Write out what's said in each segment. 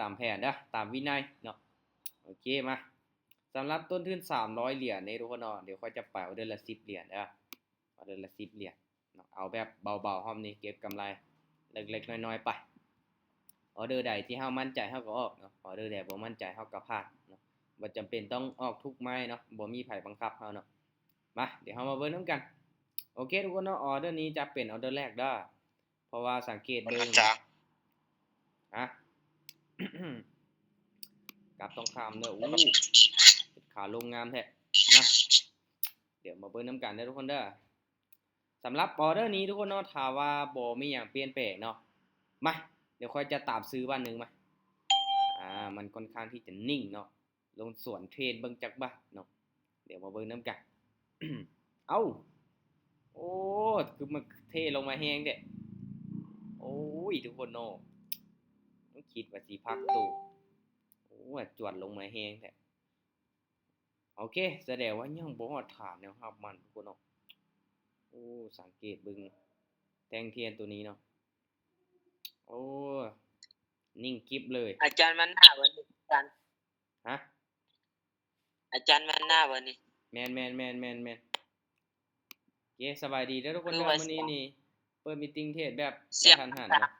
ตามแผนนะตามวินัยเนาะโอเคมาสำหรับต้นทุน300เหรียญนี่ทุกคนเนาะเดี๋ยวค่อยจะไปเอาเดือนละ10เหรียญนะเอาเดือนละ10เหรียญเนาะเอาแบบเบาๆห้อมนี้เก็บกำไรเล็กๆน้อยๆไปออเดอร์ใดที่เฮามั่นใจเฮาก็ออกเนาะออเดอร์ใดบ่มั่นใจเฮาก็พลาดเนาะบ่จำเป็นต้องออกทุกไม้เนาะบ่มีไผบังคับเฮาเนาะมาเดี๋ยวเฮามาเบิ่งนำกันโอเคทุกคนเนาะออเดอร์นี้จะเป็นออเดอร์แรกเด้อเพราะว่าสังเกตเบิ่งฮะ กลับต้องคำเนอะขาลงงามแท้นะเดี๋ยวมาเบิ่งน้ำกันได้ทุกคนเด้อสำหรับออเดอร์นี้ทุกคนเนาะถ้าว่าบ่มีอย่างเปลี่ยนแปลงเนาะมาเดี๋ยวค่อยจะตามซื้อบ้านนึงมามันค่อนข้างที่จะนิ่งเนาะลงสวนเทรดเบิ่งจักบ้าเนาะเดี๋ยวมาเบิ่งน้ำกัน เอ้าโอ้คือมันเทลงมาแห้งเด้โอ้ยทุกคนเนาะต้องคิดว่าสิพักตู้โอ้จวดลงมาแห้งแท้โอเคแสดงว่ายังบ่ฮอดฐานแนวรับมันทุกคนเนาะโอ้สังเกตเบิ่งแท่งเทียนตัวนี้เนาะโอ้นิ่งกิ๊บเลยอาจารย์มันหน้าวันนี้อาจารย์ฮะอาจารย์มันหน้าวันนี้แม่นโอเคสบายดีเด้อทุกคนเด้อมื้อนี้นี่เปิดมีตติ้งเทศแบบกระทันหันเนาะ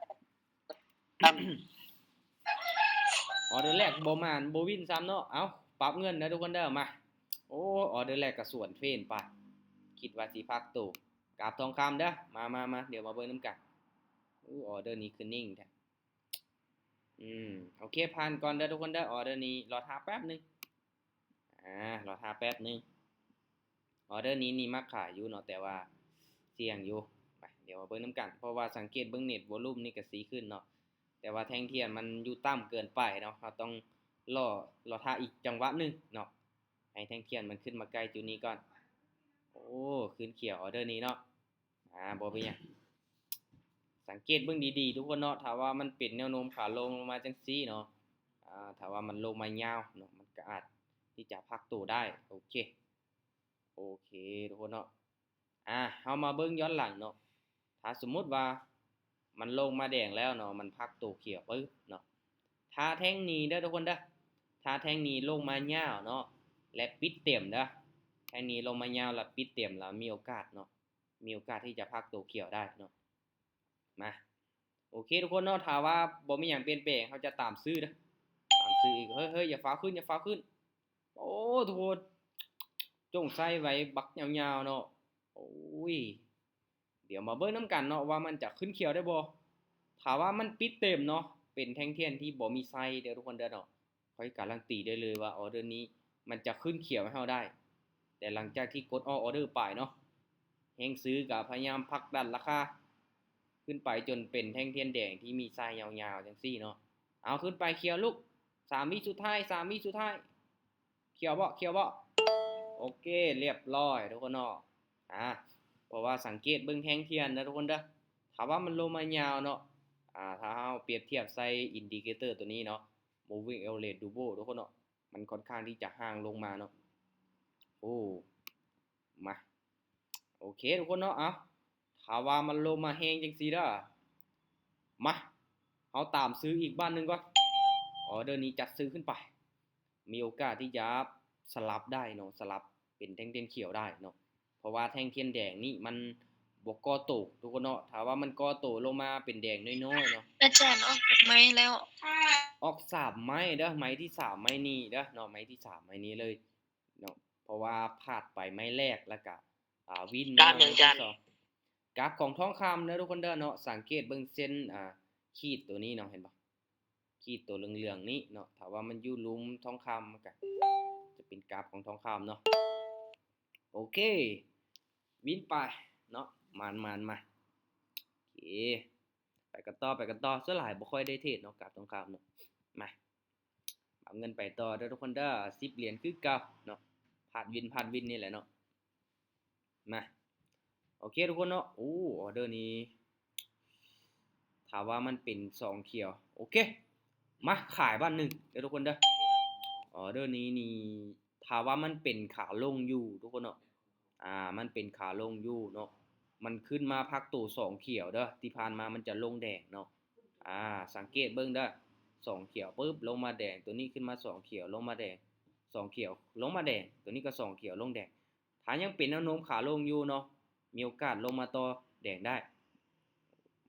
ออเดอร์แรกบ่มานบ่วินซ้ำเนาะเอ้าปรับเงินนะทุกคนเด้อมาโอ้ออเดอร์แรกก็สวนเทรนไปคิดว่าสิพักตู้กราบทองคำเด้อมาเดี๋ยวมาเบิ่งนำกันออเดอร์นี้คือนิ่งแท้โอเคผ่านก่อนเด้อทุกคนเด้อออเดอร์นี้รอท่าแป๊บนึงรอท่าแป๊บนึงออเดอร์นี้นี่มักขายอยู่เนาะแต่ว่าเสี่ยงอยู่ไปเดี๋ยวมาเบิ่งนำกันเพราะว่าสังเกตเบิ่งเน็ตวอลลุ่มนี่ก็สีขึ้นเนาะแต่ว่าแท่งเทียนมันอยู่ต่ำเกินไปเนาะเราต้องรอท่าอีกจังหวะนึงเนาะให้แท่งเทียนมันขึ้นมาใกล้จุดนี้ก่อนโอ้ขึ้นเขียวออเดอร์นี้เนาะบ่เป็นหยังสังเกตเบิ่งดีๆทุกคนเนาะถ้าว่ามันเป็นแนวโน้มขาลงมาจังซี่เนาะถ้าว่ามันลงมายาวเนาะมันก็อาจที่จะพักตัวได้โอเคทุกคนเนาะเฮามาเบิ่งย้อนหลังเนาะถ้าสมมุติว่ามันลงมาแดงแล้วเนาะมันพักตัวเขียวปึ๊บเนาะถ้าแท่งนี้เด้อทุกคนเด้อถ้าแท่งนี้ลงมายาวเนาะและปิดเต็มเด้อแท่งนี้ลงมายาวแล้วปิดเต็มแล้วมีโอกาสเนาะมีโอกาสที่จะพักตัวเขียวได้เนาะมาโอเคทุกคนเนาะถ้าว่าบ่มีหยังเปลี่ยนแปลงเฮาจะตามซื้อเด้อตามซื้ออีกเฮ้ยอย่าฟ้าวขึ้นโอ้ทุกคนจงใส่ไว้บักยาวๆเนาะโอ้ยเดี๋ยวมาเบิ่งนำกันเนาะว่ามันจะขึ้นเขียวได้บ่ถ้าว่ามันปิดเต็มเนาะเป็นแท่งเทียนที่บ่มีไส้เด้อทุกคนเด้อเนาะค่อยการันตีได้เลยว่าออเดอร์นี้มันจะขึ้นเขียวให้เฮาได้แต่หลังจากที่กดออเดอร์ไปเนาะแฮงซื้อก็พยายามผลักดันราคาขึ้นไปจนเป็นแท่งเทียนแดงที่มีไส้ยาวๆจังซี่เนาะเอาขึ้นไปเขียวลูก3วิสุดท้ายเขียวบ่โอเคเรียบร้อยทุกคนเนาะเพราะว่าสังเกตเบิ่งแท่งเทียนนะทุกคนเด้อถ้าว่ามันลงมายาวเนาะถ้าเฮาเปรียบเทียบใส่อินดิเคเตอร์ตัวนี้เนาะ moving average Duo ทุกคนเนาะมันค่อนข้างที่จะห่างลงมาเนาะโอ้มาโอเคทุกคนเนาะถ้าว่ามันลงมาแฮงจังซี่เด้อมาเฮาตามซื้ออีกบ้านนึงก่อนออเดอร์นี้จัดซื้อขึ้นไปมีโอกาสที่จะสลับได้เนาะสลับเป็นแท่งเทียนเขียวได้เนาะเพราะว่าแท่งเทียนแดงนี่มันบ่ก่อตัวทุกคนเนาะถ้าว่ามันก่อตัวลงมาเป็นแดงน้อยๆเนาะอาจารย์ออกจากไม้แล้วออก3ไม้เด้อไม้ที่3ไม้นี้เด้อเนาะไม้ที่3ไม้นี้เลยเนาะเพราะว่าพลาดไปไม้แรกแล้วก็วินมาไม้ที่2กราฟของทองคำเด้อทุกคนเด้อเนาะสังเกตเบิ่งเส้นขีดตัวนี้เนาะเห็นบ่ขีดตัวเหลืองๆนี้เนาะถ้าว่ามันอยู่หลุมทองคำมันก็จะเป็นกราฟของทองคำเนาะโอเควินไปเนาะมาโอเคไปกันต่อส่วนหลายบ่ค่อยได้เทรดเนาะกราฟทองคำเนาะมาเอาเงินไปต่อเด้อทุกคนเด้อ10เหรียญคือเก่าเนาะพาดวินนี่แหละเนาะมาโอเคทุกคนเนาะออเดอร์นี้ถ้าว่ามันเป็น2เขียวโอเคมาขายบ้าน1เด้อทุกคนเด้อออเดอร์นี้นี่ถ้าว่ามันเป็นขาลงอยู่ทุกคนเนาะมันเป็นขาลงอยู่เนาะมันขึ้นมาพักตัว2เขียวเด้อที่ผ่านมามันจะลงแดงเนาะสังเกตเบิ่งเด้อ 2เขียวปึ๊บลงมาแดงตัวนี้ขึ้นมา2เขียวลงมาแดง2เขียวลงมาแดงตัวนี้ก็2เขียวลงแดงถ้ายังเป็นแนวโน้มขาลงอยู่เนาะมีโอกาสลงมาต่อแดงได้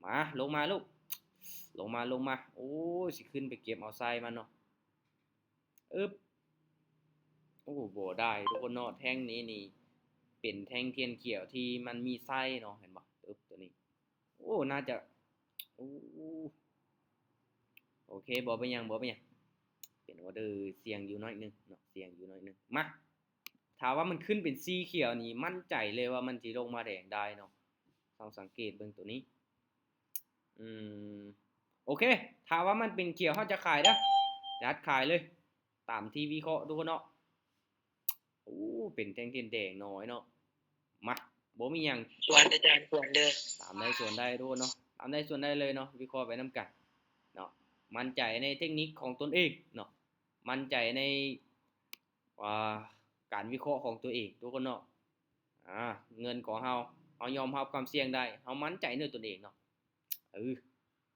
มาลงมาลูกลงมาโอ้ยสิขึ้นไปเก็บเอาไส้มันเนาะอึ๊บโอ้โหได้ทุกคนเนาะแท่งนี้นี่เป็นแท่งเทียนเขียวที่มันมีไส้เนาะเห็นบ่อึ๊บตัวนี้โอ้น่าจะโอ้โอเคบ่เป็นหยังเป็นออเดอร์เสี่ยงอยู่น้อยนึงเนาะเสี่ยงอยู่น้อยนึงมาถ้าว่ามันขึ้นเป็นสีเขียวนี่มั่นใจเลยว่ามันสิลงมาแดงได้เนาะต้องสังเกตเบิ่งตัวนี้โอเคถ้าว่ามันเป็นเขียวเขาจะขายนะจัดขายเลยตามที่วิเคราะห์ทุกคนเนาะโอ้เป็นแท่งเทียนแดงน้อยเนาะมาบ่มีหยัง ส่วนอาจารย์ส่วนเด้อ ตามได้ส่วนได้ทุกคนเนาะตามได้ส่วนได้เลยเนาะวิเคราะห์ไปน้ำกันเนาะมั่นใจในเทคนิคของตนเองเนาะมั่นใจในการวิเคราะห์ของตัวเองทุกคนเนาะเงินของเรายอมรับความเสี่ยงได้เรามั่นใจในตนเองเนาะ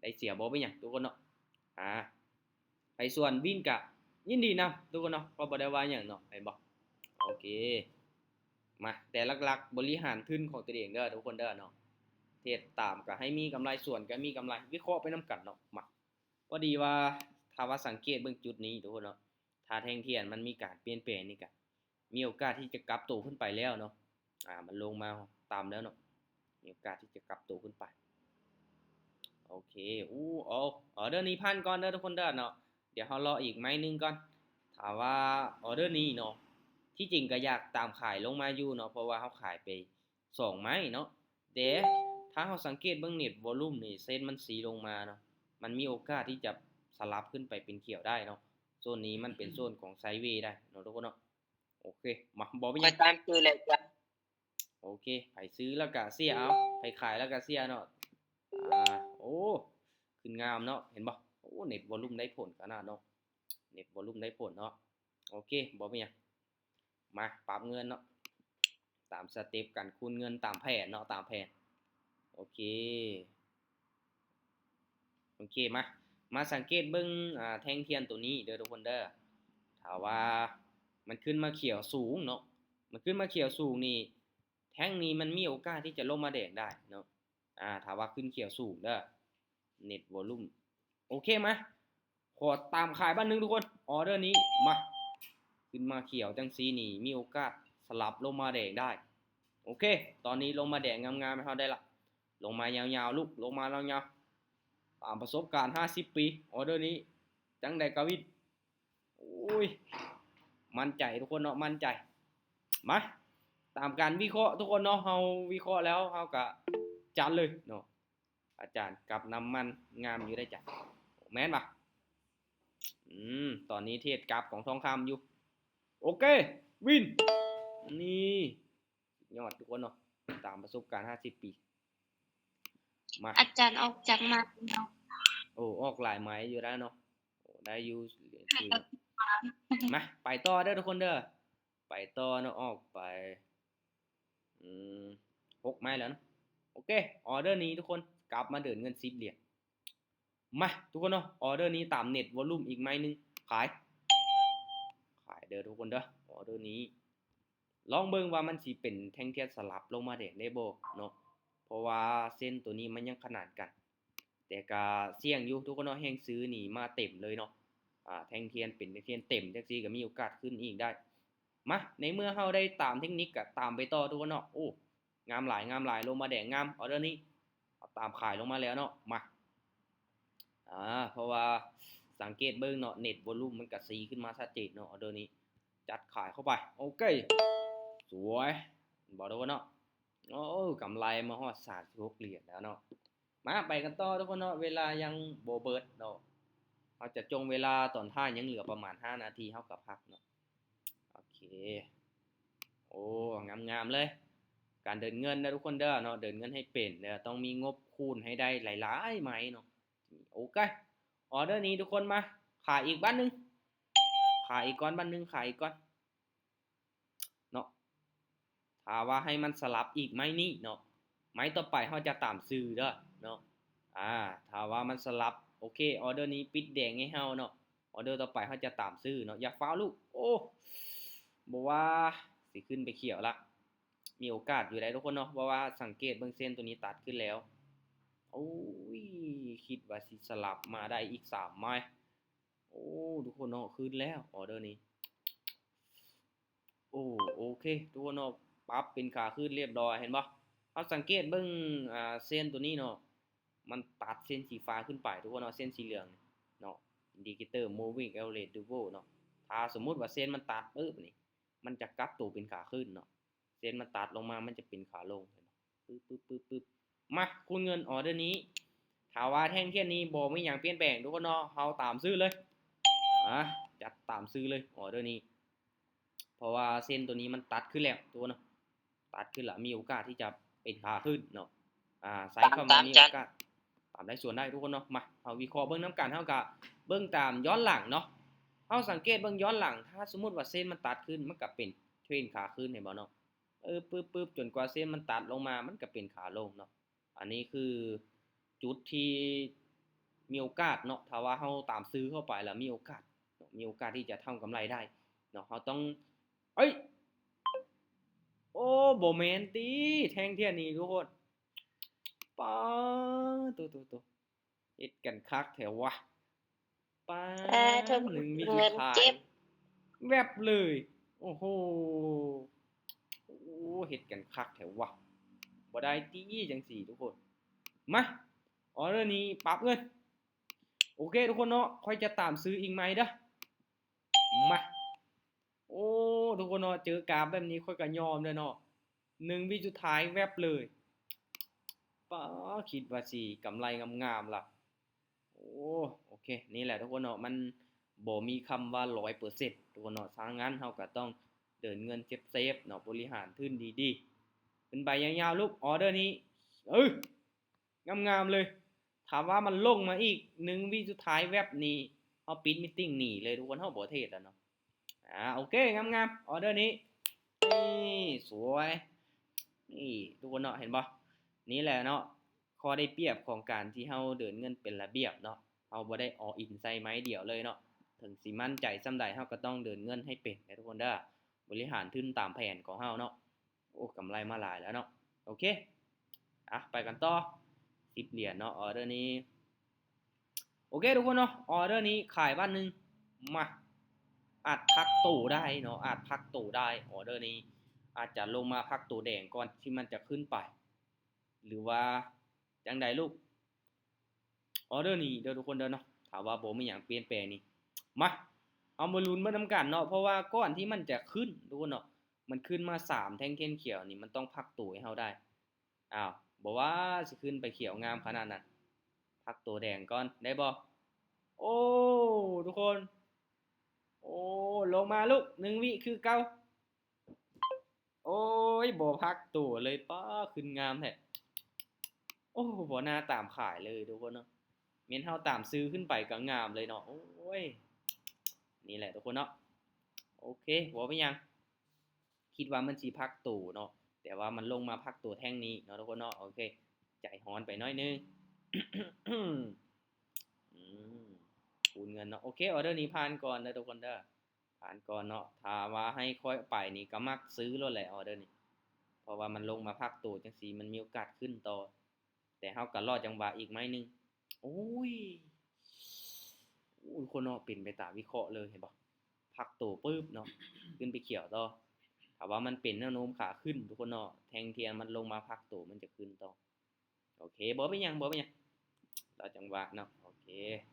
ได้เสียบ่ไปหยังทุกคนเนาะไปส่วนวินกะยินดีนะทุกคนเนาะก็บ่ได้ว่าหยังเนาะเห็นบ่โอเคมาแต่หลักๆบริหารทุนของตัวเองเด้อทุกคนเด้อเนาะเทรดตามก็ให้มีกำไรส่วนก็มีกำไรวิเคราะห์ไปนำกันเนาะมาพอดีว่าถ้าว่าสังเกตเบิ่งจุดนี้ทุกคนเนาะถ้าแท่งเทียนมันมีการเปลี่ยนแปลงนี่ก็มีโอกาสที่จะกลับตัวขึ้นไปแล้วเนาะมันลงมาตามแล้วเนาะมีโอกาสที่จะกลับตัวขึ้นไปโอเคออเดอร์นี้พันก่อนเด้อทุกคนเด้อเนาะเดี๋ยวเรารออีกไม้นึงก่อนถามว่าออเดอร์นี้เนาะที่จริงก็อยากตามขายลงมาอยู่เนาะเพราะว่าเขาขายไป2ไม้เนาะแต่ถ้าเราสังเกตเบิ่งเน็ตวอลลุ่มนี่เส้นมันสีลงมาเนาะมันมีโอกาสที่จะสลับขึ้นไปเป็นเขียวได้เนาะโซนนี้มันเป็นโซนของไซด์เวย์ได้เนาะทุกคนเนาะโอเคมาบอกไปยัง ตามคือเลยจ้ะ โอเคไผซื้อแล้วก็เสียเอาไผขายแล้วก็เสียเนาะโอ้ขึ้นงามเนาะเห็นบ่โอ้เน็ตวอลลุ่มได้ผลขนาดเนาะเน็ตวอลลุ่มได้ผลเนาะโอเคบอกไปยังมาปรับเงินเนาะตามสเต็ปกันคูณเงินตามแผนเนาะตามแผนโอเคมาสังเกตเบิ่งแท่งเทียนตัวนี้เด้อทุกคนเด้อถ้าว่ามันขึ้นมาเขียวสูงเนาะมันขึ้นมาเขียวสูงนี่แท่งนี้มันมีโอกาสที่จะลงมาแดงได้เนาะถ้าว่าขึ้นเขียวสูงเด้อเน็ตวอลลุ่มโอเคไหมขอตามขายบ้านนึงทุกคนออเดอร์นี้มาขึ้นมาเขียวจังซีนี่มีโอกาสสลับลงมาแดงได้โอเคตอนนี้ลงมาแดงงามๆให้เขาได้ละลงมายาวๆลูกลงมายาวๆตามประสบการณ์50 ปีออเดอร์นี้จังไดกวินโอ้ยมั่นใจทุกคนเนาะมั่นใจมาตามการวิเคราะห์ทุกคนเนาะเฮาวิเคราะห์แล้วเฮาก็จัดเลยเนาะอาจารย์กับน้ำมันงามอยู่ได้จ้ะแม่นปะตอนนี้เทรดกราฟของทองคำอยู่โอเควินนี่ยอดทุกคนเนาะตามประสบการณ์50 ปีมาอาจารย์ออกจากมาเนาะ ออกหลายไม้อยู่แล้วเนาะได้อยู่มาไปต่อเด้อทุกคนเด้อไปต่อเนาะออกไป6 ไม้แล้วเนาะโอเคออเดอร์นี้ทุกคนกลับมาเดินเงิน10 เหรียญมาทุกคนเนาะออเดอร์นี้ตามเน็ตวอลลุ่มอีกไม้นึงขายเด้อทุกคนเด้อออเดอร์นี้ลองเบิ่งว่ามันสิเป็นแท่งเทียนสลับลงมาแดงได้บ่เนาะเพราะว่าเส้นตัวนี้มันยังขนานกันแต่ก็เสี่ยงอยู่ทุกคนเนาะแฮงซื้อนี่มาเต็มเลยเนาะแท่งเทียนเป็นแท่งเทียนเต็มจังซี่ก็มีโอกาสขึ้นอีกได้มาในเมื่อเฮาได้ตามเทคนิคก็ตามไปต่อทุกคนเนาะโอ้งามหลายลงมาแดงงามออเดอร์นี้เอาตามขายลงมาแล้วเนาะมาเพราะว่าสังเกตเบิ่งเนาะเน็ตวอลลุ่มมันก็สีขึ้นมาชัดเจนเนาะออเดอร์นี้จัดขายเข้าไปโอเคสวยบอกทุกคนเนาะโอ้กำไรมาฮอด36 เหรียญแล้วเนาะมาไปกันต่อทุกคนเนาะเวลายังโบเบิร์ดเนาะเราจะจงเวลาตอนท้ายยังเหลือประมาณ5 นาทีเท่ากับพักเนาะโอเคโอ้งามเลยการเดินเงินนะทุกคนเด้อเนาะเดินเงินให้เป็นเด้อต้องมีงบคูณให้ได้หลายๆไหมเนาะโอเคออเดอร์นี้ทุกคนมาขายอีกบ้านนึงขายอีกก้อนบ้านนึงขายอีกก้อนเนาะถ้าว่าให้มันสลับอีกไหมนี่เนาะไม้ต่อไปเขาจะตามซื้อเด้อเนาะถ้าว่ามันสลับ โอเคออเดอร์นี้ปิดแดงให้เฮาเนาะออเดอร์ต่อไปเฮาจะตามซื้อเนาะอย่าฟ้าวลูกโอ้บ่ว่าสิขึ้นไปเขียวละมีโอกาสอยู่ได้ทุกคนเนาะเพราะว่าสังเกตเบิ่งเส้นตัวนี้ตัดขึ้นแล้วโอ้ยคิดว่าสิสลับมาได้อีก3ไม้โอ้ทุกคนเนาะขึ้นแล้วออเดอร์นี้โอ้โอเคทุกคนเนาะปรับเป็นขาขึ้นเรียบร้อยเห็นบ่เฮาสังเกตเบิ่งเส้นตัวนี้เนาะมันตัดเส้นสีฟ้าขึ้นไปทุกคนเนาะเส้นสีเหลืองเนาะ indicator moving average duo เนาะถ้าสมมุติว่าเส้นมันตัดปึ๊บนี่มันจะกลับตัวเป็นขาขึ้นเนาะเส้นมันตัดลงมามันจะเป็นขาลงเห็นบ่ปึ๊บมาคูณเงินออเดอร์นี้ถ้าว่าแท่งเทียนนี้บ่มีหยังเปลี่ยนแปลงทุกคนเนาะเฮาตามซื้อเลยจัดตามซื้อเลยออเดอร์นี้เพราะว่าเส้นตัวนี้มันตัดขึ้นแล้วตัวเนาะตัดขึ้นแล้วมีโอกาสที่จะเป็นขาขึ้นเนาะไซส์เข้ามามีโอกาสตามได้ส่วนได้ทุกคนเนาะมาเอาวิเคราะห์เบิ่งน้ำกันเท่ากับเบิ่งตามย้อนหลังเนาะเอาสังเกตเบิ่งย้อนหลังถ้าสมมุติว่าเส้นมันตัดขึ้นมันก็เป็นเทรนขาขึ้นเห็นบ่เนาะปึ๊บจนกว่าเส้นมันตัดลงมามันก็เป็นขาลงเนาะอันนี้คือจุดที่มีโอกาสเนาะถ้าว่าเฮาตามซื้อเข้าไปแล้วมีโอกาสที่จะทำกำไรได้เนาะเฮาต้องเอ้ยโอ้บ่แม่นติแท่งเทียนนี้ทุกคนป๊าตัวเฮ็ดกันคักแถววะป๊า เธอ หนึ่งวิ เงิน สุดท้าย เก็บ แวบเลยโอ้โหเฮ็ดกันคักแถววะบ่ได้ติจังซี่ทุกคนมาออเดอร์นี้ปรับเงินโอเคทุกคนเนาะค่อยจะตามซื้ออีกไหมเด้อมาโอ้ทุกคนเนาะเจอกราฟแบบนี้ค่อยก็ยอมเลยเนาะ1วิสุดท้ายแวบเลยป๊าคิดว่าสิกำไรงามๆล่ะโอ้โอเคนี่แหละทุกคนเนาะมันบ่มีคำว่า 100% ทุกคนเนาะถ้างั้นเฮาก็ต้องเดินเงินเซฟๆเนาะบริหารทุนดีๆขึ้นไปยาวๆลูกออเดอร์นี้งามๆเลยถามว่ามันลงมาอีก1วิสุดท้ายแวบนี้เฮาปิดมีตติ้งหนีเลยทุกคนเฮาบ่เทศแล้วเนาะโอเคงามๆออเดอร์นี้นี่สวยนี่ทุกคนเนาะเห็นบ่นี่แหละเนาะข้อได้เปรียบของการที่เฮาเดินเงินเป็นระเบียบเนาะเฮาบ่ได้อออินใส่ไม้เดียวเลยเนาะถึงสิมั่นใจส่ำใดเฮาก็ต้องเดินเงินให้เป็นนะทุกคนเด้อบริหารทุนตามแผนของเฮาเนาะโอ้กำไรมาหลายแล้วเนาะโอเคไปกันต่อ10เหรียญเนาะออเดอร์นี้โอเคทุกคนเนาะออเดอร์นี้ขายวันนึงมาอาจพักตู้ได้เนาะอาจพักตู้ได้ออเดอร์นี้อาจจะลงมาพักตู้แดงก่อนที่มันจะขึ้นไปหรือว่าจังใดลูกออเดอร์นี้เด้อทุกคนเด้อเนาะถามว่าบ่มีหยังเปลี่ยนแปลงนี่มาเอามาลุ้นมานํกันเนาะเพราะว่าก่อนที่มันจะขึ้นทุกคนเนาะมันขึ้นมา3แท่งเขียวนี่มันต้องพักตู้ให้เฮาได้บ่ว่าสิขึ้นไปเขียวงามขนาดนั้นพักตัวแดงก่อนได้บ่โอ้ทุกคนโอ้ลงมาลูก1วิคือเก่าโอ้ยบ่พักตัวเลยป๊าขึ้นงามแท้โอ้บ่น่าตามขายเลยทุกคนเนาะแม่นเฮาตามซื้อขึ้นไปก็งามเลยเนาะโอ้ยนี่แหละทุกคนเนาะโอเคบ่เป็นหยังคิดว่ามันสิพักตัวเนาะแต่ว่ามันลงมาพักตัวแท่งนี้เนาะทุกคนเนาะโอเคใจฮ้อนไปหน่อยนึง คูณเงินเนาะโอเคออเดอร์นี้ผ่านก่อนเด้อทุกคนเด้อผ่านก่อนเนาะถ้าว่าให้ค่อยไปนี่ก็มักซื้อแล้วแหละออเดอร์นี้เพราะว่ามันลงมาพักตัวจังซี่มันมีโอกาสขึ้นต่อแต่เฮาก็รอจังหวะอีกไม้นึงโอ้ยคนเนาะเป็นไปตามวิเคราะห์เลยเห็นบ่พักตัวปึ๊บเนาะขึ้นไปเขียวต่อถ้าว่ามันเป็นแนวโน้มขาขึ้นทุกคนเนาะแทงเทียนมันลงมาพักตัวมันจะขึ้นต่อโอเคบ่เป็นหยังรอจังหวะเนาะโอเค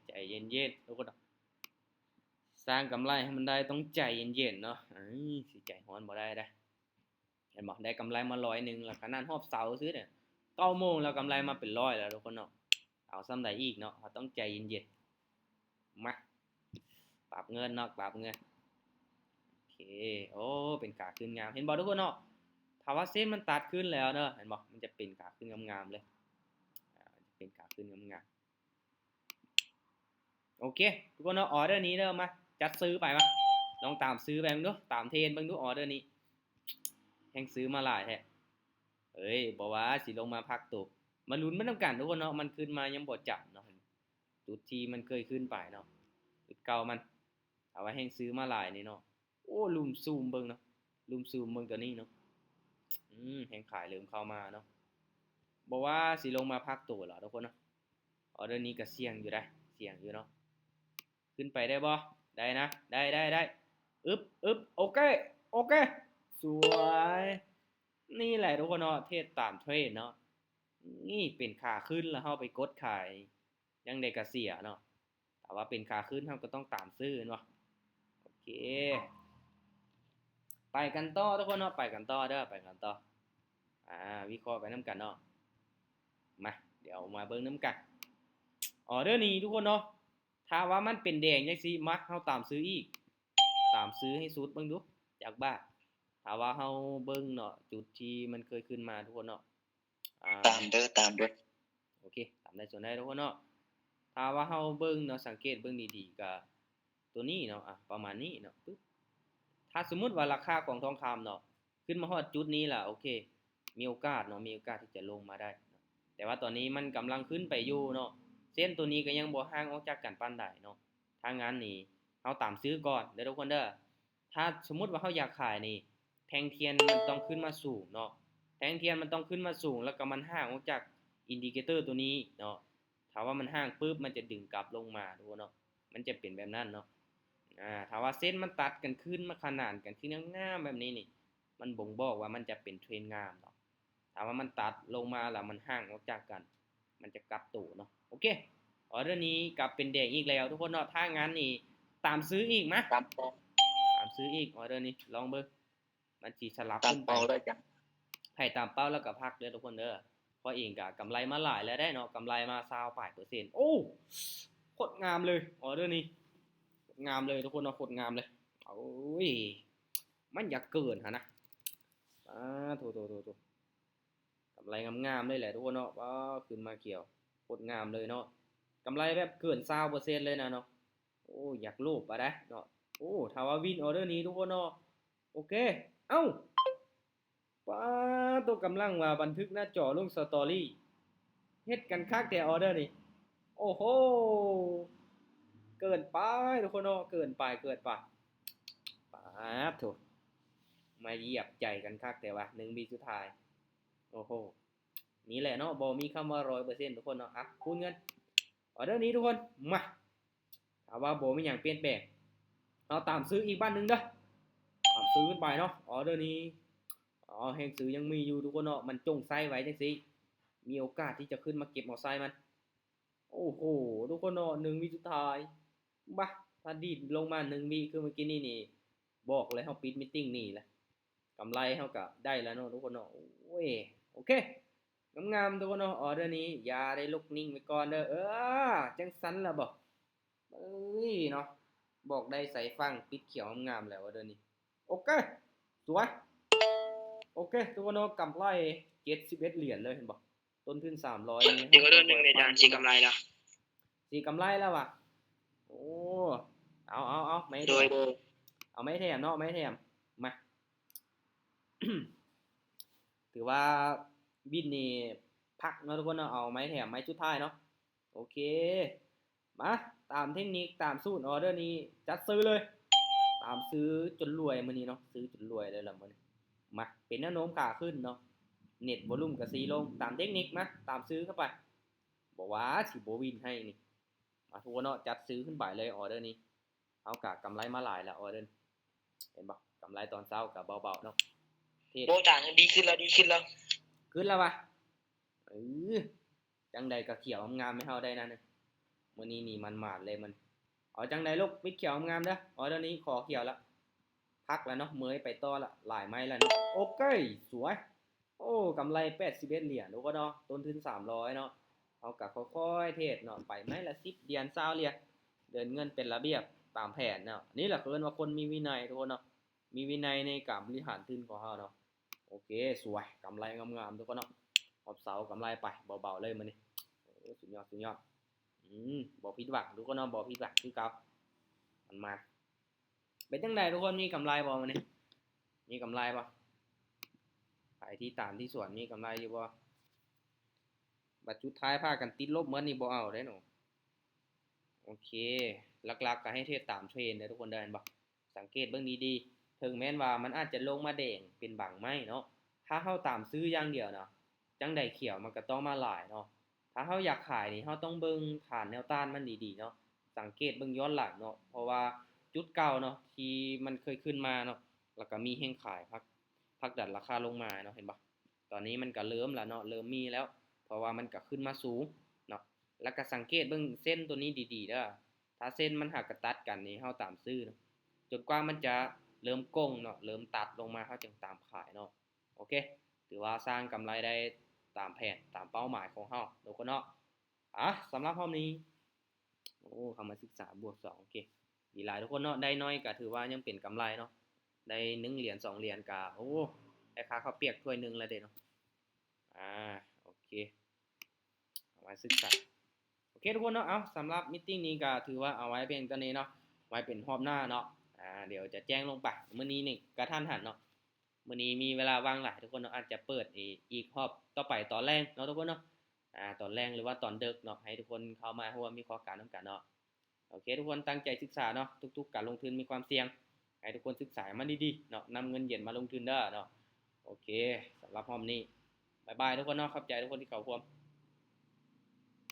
ใจเย็นๆทุกคนสร้างกำไรให้มันได้ต้องใจเย็นๆเนาะสิใจร้อนบ่ได้เห็นบ่ได้กำไรมา100แล้วขนาดรอบเสาร์ซื้อเนี่ย9โมงแล้วกำไรมาเป็น100แล้วทุกคนเนาะเอาซ้ำใดอีกเนาะเราต้องใจเย็นๆมาปรับเงินเนาะปรับเงินโอเคโอ้เป็นขาขึ้นงามเห็นบ่ทุกคนเนาะถ้าว่าเส้นมันตัดขึ้นแล้วเนาะเห็นบ่มันจะเป็นขาขึ้นงามๆเลยเป็นขาขึ้นงามๆโอเคทุกคนเนาะออเดอร์นี้เด้อมาจัดซื้อไปมาลองตามซื้อไปมึงดูตามเทรนเบิ่งดูออเดอร์นี้แฮงซื้อมาหลายแท้เฮ้ยบอกว่าสิลงมาพักตัวมาลุ้นมันนำกันทุกคนเนาะมันขึ้นมายังบ่จับเนาะ จุดที่มันเคยขึ้นไปเนาะจุดเก่ามันเอาไว้ให้ซื้อมาหลายนี่เนาะโอ้ลุมซูมเบิ่งเนาะลุมซูมเบิ่งตัวนี้เนาะแห่งขายเริ่มเข้ามาเนาะบอกว่าสิลงมาพักตัวเหรอทุกคนเนาะออเดอร์นี้ก็เสี่ยงอยู่ได้เสี่ยงอยู่เนาะขึ้นไปได้บ่ได้นะได้อึบโอเคโอเคสวยนี่แหละทุกคนเนาะเทศตามเทรนเนาะนี่เป็นขาขึ้นแล้วเฮาไปกดขายยังได้ก็เสียเนาะแต่ว่าเป็นขาขึ้นเฮาก็ต้องตามซื้อเนาะโอเคไปกันต่อทุกคนเนาะไปกันต่อเด้อไปกันต่อวิเคราะห์ไปน้ำกันเนาะมาเดี๋ยวมาเบิ่งน้ำกันออเดอร์นี้ทุกคนเนาะถ้าว่ามันเป็นแดงจังซี่มาเฮาตามซื้ออีกตามซื้อให้สุดเบิ่งดูจากบ้าถ้าว่าเฮาเบิ่งเนาะจุดที่มันเคยขึ้นมาทุกคนเนาะตามเด้อโอเคตามได้ส่วนได้ทุกคนเนาะถ้าว่าเฮาเบิ่งเนาะสังเกตเบิ่งดีๆก็ตัวนี้เนาะประมาณนี้เนาะปึ๊บถ้าสมมุติว่าราคาของทองคำเนาะขึ้นมาฮอดจุดนี้ล่ะโอเคมีโอกาสเนาะมีโอกาสที่จะลงมาได้แต่ว่าตอนนี้มันกำลังขึ้นไปอยู่เนาะเส้นตัวนี้ก็ยังบ่ห่างออกจากกันปานใดเนาะถ้างั้นนี่เฮาตามซื้อก่อนเด้อทุกคนเด้อถ้าสมมุติว่าเฮาอยากขายนี่แท่งเทียนมันต้องขึ้นมาสูงเนาะแท่งเทียนมันต้องขึ้นมาสูงแล้วก็มันห่างออกจากอินดิเคเตอร์ตัวนี้เนาะถ้าว่ามันห่างปุ๊บมันจะดึงกลับลงมาทุกคนเนาะมันจะเป็นแบบนั้นเนาะถ้าว่าเส้นมันตัดกันขึ้นมาขนานกันขึ้นงามๆแบบนี้นี่มันบ่งบอกว่ามันจะเป็นเทรนงามเนาะถ้าว่ามันตัดลงมาแล้วมันห่างออกจากกันมันจะกลับตัวเนาะโอเคออเดอร์นี้กลับเป็นแดงอีกแล้วทุกคนเนาะถ้างั้นนี่ตามซื้ออีกมะตามซื้ออีกออเดอร์นี้ลองเบิ่งมันสิสลับขึ้นไปให้ตามเป้าแล้วก็พักเด้อทุกคนเด้อเพราะเองก็กำไรมาหลายแล้วได้เนาะกำไรมา20%โอ้โคตรงามเลยออเดอร์นี้งามเลยทุกคนเนาะโคตรงามเลยโอ้ยมันอยากเกินหะนะโถกำไรงามๆเลยแหละทุกคนเนาะว่าขึ้นมาเกี่ยวโคตรงามเลยเนาะกำไรแบบเกิน20%เลยนะเนาะโอ้อยากโลภอ่ะนะเนาะโอ้ถ้าว่าวินออเดอร์นี้ทุกคนเนาะโอเคเอ้าป้าตัวกำลังว่าบันทึกหน้าจอลงสตอรี่เฮ็ดกันคักแต่ออเดอร์นี่โอ้โหเกินไปทุกคนเนาะเกินไปป้าโถมาเหยียบใจกันคักแต่ว่า1ปีสุดท้ายโอ้โหนี่แหละเนาะบ่มีคำว่า 100% ทุกคนเนาะคูณเงินออเดอร์นี้ทุกคนมาถ้าว่าบ่มีหยังเปลี่ยนแปลงเอาตามซื้ออีกบ้านนึงเด้อตามซื้อขึ้นไปเนาะออเดอร์นี้แห่งซื้อยังมีอยู่ทุกคนเนาะมันจงไส้ไว้จังซี่มีโอกาสที่จะขึ้นมาเก็บเอาไส้มันโอ้โหทุกคนเนาะ1วิสุดท้ายบ้าถ้าดีดลงมา1วิคือเมื่อกี้นี่บอกเลยเฮาปิดมีตติ้งนี่แหละกำไรเฮาก็ได้แล้วเนาะทุกคนเนาะโอ้ยโอเคงามๆทุกคนเนาะออเดอร์นี้อย่าได้ลุกนิ่งไว้ก่อนเด้อจังซั้นล่ะบ่เอ้ยเนาะบอกได้ใส่ฟังปิดเขียวงามๆแล้วออเดอร์นี้โอเคสวยโอเคทุกคนเนาะกำไร71เหรียญเลยเห็นบ่ต้นทุน300นี่เดี๋ยวเดือนนึงในจานสิกำไรแล้วสิกำไรแล้วว่ะโอ้เอาไม่โดยเอาไม่แถมเนาะไม่แถมมา ถือว่าบินนี่พักเนาะทุกคนเนาะเอาไม้แถมไม้ชุดท้ายเนาะโอเคมาตามเทคนิคตามสูตรออเดอร์นี้จัดซื้อเลยตามซื้อจนรวยมื้อนี้เนาะซื้อจนรวยเลยล่ะมื้อนี้มาเป็นแนวโน้มขาขึ้นเนาะเน็ตวอลุ่มก็สีลงตามเทคนิคมาตามซื้อเข้าไปบอกว่าสิบ่วินให้นี่มาทุกคนเนาะจัดซื้อขึ้นไปเลยออเดอร์นี้เอากะกำไรมาหลายแล้วออเดอร์เห็นบ่กำไรตอนเช้าก็เบาๆเนาะโบจานดีขึ้นแล้วขึ้นแล้ววะจังใดก็เขียวงามไม่เฮาได้นั่นนึงมื้อนี้นี่มันมาดเลยมันเอาจังใดลูกปิดเขียวงามเด้ออ๋อเดี๋ยวนี้ขอเขียวละพักแล้วเนาะเมยไปต่อละหลายไม้แล้วเนาะโอเคสวยโอ้กำไร81เหรียญลูกก็เนาะต้นทุน300เนาะเอากะค่อยๆเทศเนาะไปไม้ละ10เหรียญ20เหรียญเดินเงินเป็นระเบียบตามแผนเนาะนี่แหละคือว่าคนมีวินัยทุกคนเนาะมีวินัยในการบริหารทุนของเฮาเนาะโอเคสวยกำไรงามๆทุกคนเนาะขอบเสากำไรไปเบาๆเลยมื้อนี้สุดยอดบ่ผิดหวังทุกคนเนาะบ่ผิดหวังคือเก่ามันมาเป็นจังไดทุกคนมีกำไรบ่มื้อนี้มีกำไรบ่ขายที่ตามที่สวนมีกำไรอยู่บ่บัดสุดท้ายพากันติดลบเหมือนนี่บ่เอาเด้หนู โอเคหลักๆก็ให้เทรดตามเทรนด์เด้อทุกคนเด้อเห็นบ่สังเกตเบิ่งดีๆถึงแม้นว่ามันอาจจะลงมาแดงเป็นบางไม้เนาะถ้าเฮาตามซื้ออย่างเดียวเนาะจังใดเขียวมันก็ต้องมาหลายเนาะถ้าเฮาอยากขายนี่เฮาต้องเบิ่งฐานแนวต้านมันดีๆเนาะสังเกตเบิ่งย้อนหลังเนาะเพราะว่าจุดเก่าเนาะที่มันเคยขึ้นมาเนาะแล้วก็มีแฮ่งขายพักดันราคาลงมาเนาะเห็นบ่ตอนนี้มันก็เริ่มแล้วเนาะเริ่มมีแล้ว เพราะว่ามันก็ขึ้นมาสูงเนาะแล้วก็สังเกตเบิ่งเส้นตัวนี้ดีๆเด้อถ้าเส้นมันหักกระตัดกันนี่เฮาตามซื้อเนาะจนกว่ามันจะเริ่มโก่งเนาะเริ่มตัดลงมาเฮาจึงตามขายเนาะโอเคถือว่าสร้างกำไรได้ตามแผนตามเป้าหมายของเฮาทุกคนเนาะสำหรับรอบนี้โอ้เข้ามาศึกษาบวก2โอเคดีหลายทุกคนเนาะได้น้อยก็ถือว่ายังเป็นกำไรเนาะได้1เหรียญ2เหรียญก็โอ้ได้ค่าข้าวเปียกถ้วยนึงแล้วเด้เนาะโอเคเอาไว้ศึกษาโอเคทุกคนเนาะเอาสำหรับมีตติ้งนี้ก็ถือว่าเอาไว้เป็นกันนี้เนาะไว้เป็นรอบหน้าเนาะเดี๋ยวจะแจ้งลงไปมื้อนี้นี่กระทันหันเนาะมื้อนี้มีเวลาว่างหลายทุกคนเนาะอาจจะเปิดอีกรอบต่อไปตอนแรกเนาะทุกคนเนาะตอนแรกหรือว่าตอนดึกเนาะให้ทุกคนเข้ามาร่วมวิเคราะห์การนำกันเนาะโอเคทุกคนตั้งใจศึกษาเนาะทุกๆการลงทุนมีความเสี่ยงให้ทุกคนศึกษามันดีๆเนาะนำเงินเย็นมาลงทุนเด้อเนาะโอเคสำหรับรอบนี้บ๊ายบายทุกคนเนาะขอบใจทุกคนที่เข้าร่วม